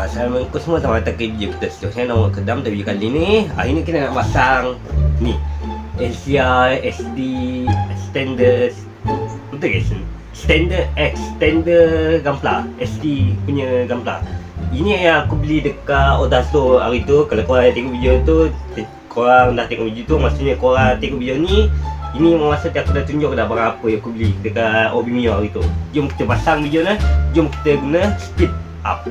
Assalamualaikum semua, selamat datang ke video kita seterusnya. Nama Kedam. Tapi video kali ni hari ni kita nak pasang ni LCR SD standard, betul guys, standard extender gampla, SD punya gampla. Ini yang aku beli dekat Oda Store hari tu. Kalau korang tengok video tu, korang dah tengok video tu, maksudnya korang tengok video ni. Ini masa aku dah tunjuk dah barang apa yang aku beli dekat Obimio hari tu. Jom kita pasang video ni. Jom kita guna speed up.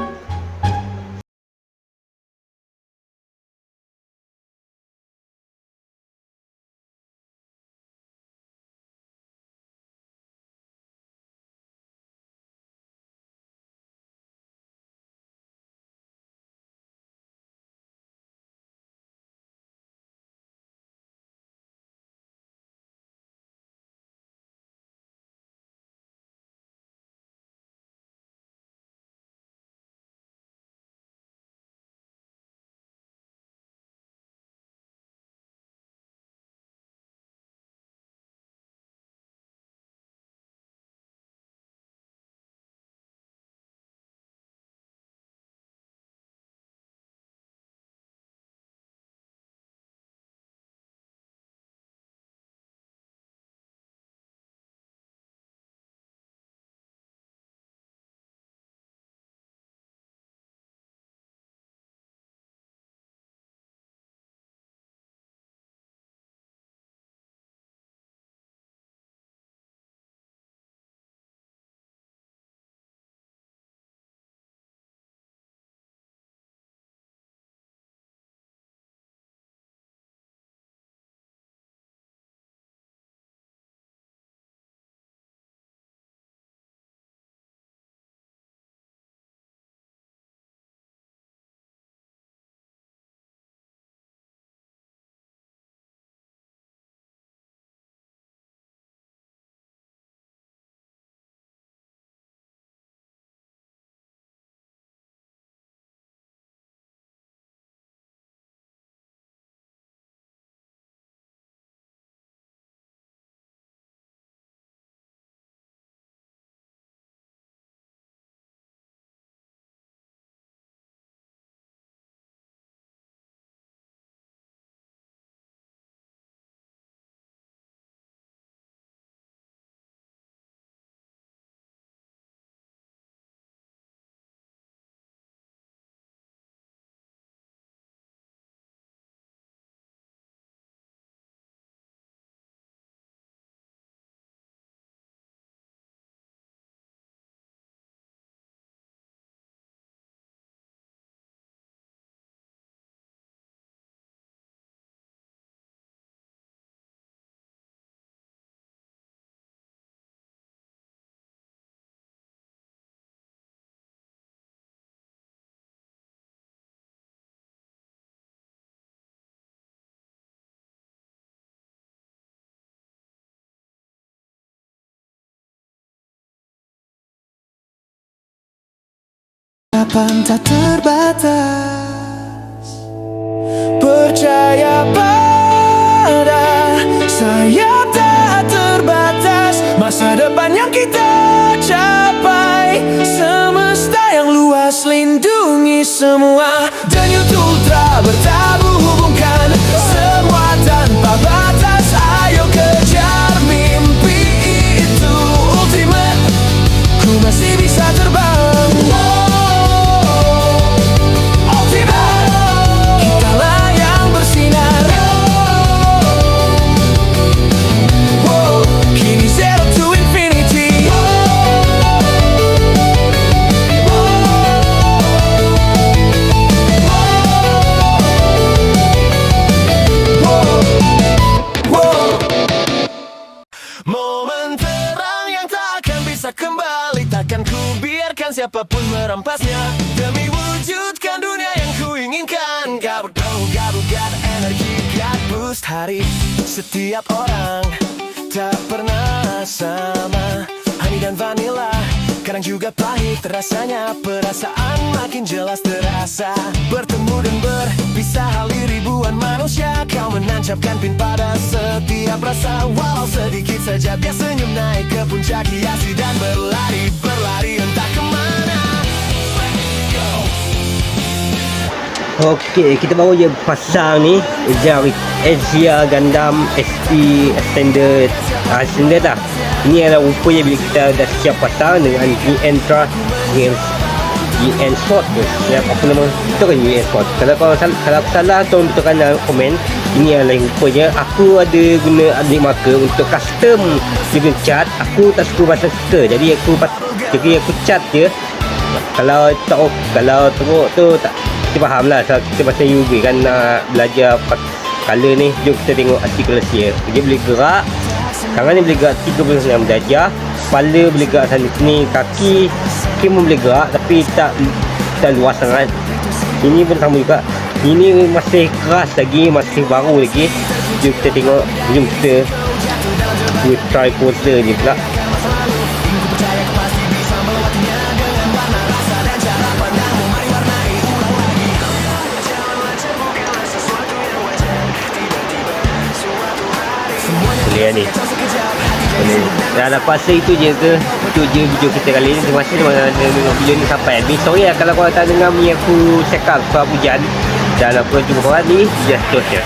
Harapan tak terbatas, percaya pada sayap tak terbatas, masa depan yang kita capai, semesta yang luas lindungi semua. Daniel Ultra bertabuh hubungkan semua tanpa batas. Ayo kejar mimpi itu ultimate, ku masih bisa terbang. Kembali takkan ku biarkan siapapun merampasnya, demi wujudkan dunia yang ku inginkan. Gabut got energi, got boost hari. Setiap orang tak pernah sama, honey dan vanilla, kadang juga pahit rasanya. Perasaan makin jelas terasa, bertemu dan berpisah hali ribuan manusia. Kau menancapkan pin pada setiap rasa, walau sedikit saja. Biar senyum naik ke puncak hiasi dan berlari entah kemana. Let it go. Okey, kita baru je pasang ni Asia Gundam SP Extended standard lah. Ini adalah rupanya bila kita dah siap pasang dengan GN Trust GN Sport ke? Apa nama? Itu kan GN Sport. Kalau aku salah, tolong betulkan dalam komen. Ini adalah rupanya aku ada guna adik marker untuk custom dia cat. Aku tak suka pasang stiker, jadi aku cat je. Kalau teruk tu tak, kita faham lah. So, kita pasal UV kan nak belajar color ni. Jom kita tengok artikulasi dia. Dia boleh gerak, tangan ni boleh gerak 39 darjah, kepala boleh gerak sana sini, kaki pun boleh gerak tapi tak luas sangat. Ini pun sama juga. Ini masih keras lagi, masih baru lagi. Jom kita tengok. Jom kita try poster ni pula. Boleh ni. Dan aku rasa itu je video kita kali ni. Terima kasih teman-teman tengok video ni sampai habis. Sorry lah kalau korang tak dengar ni aku cakap sebab hujan. Dan aku jumpa korang di video seterusnya.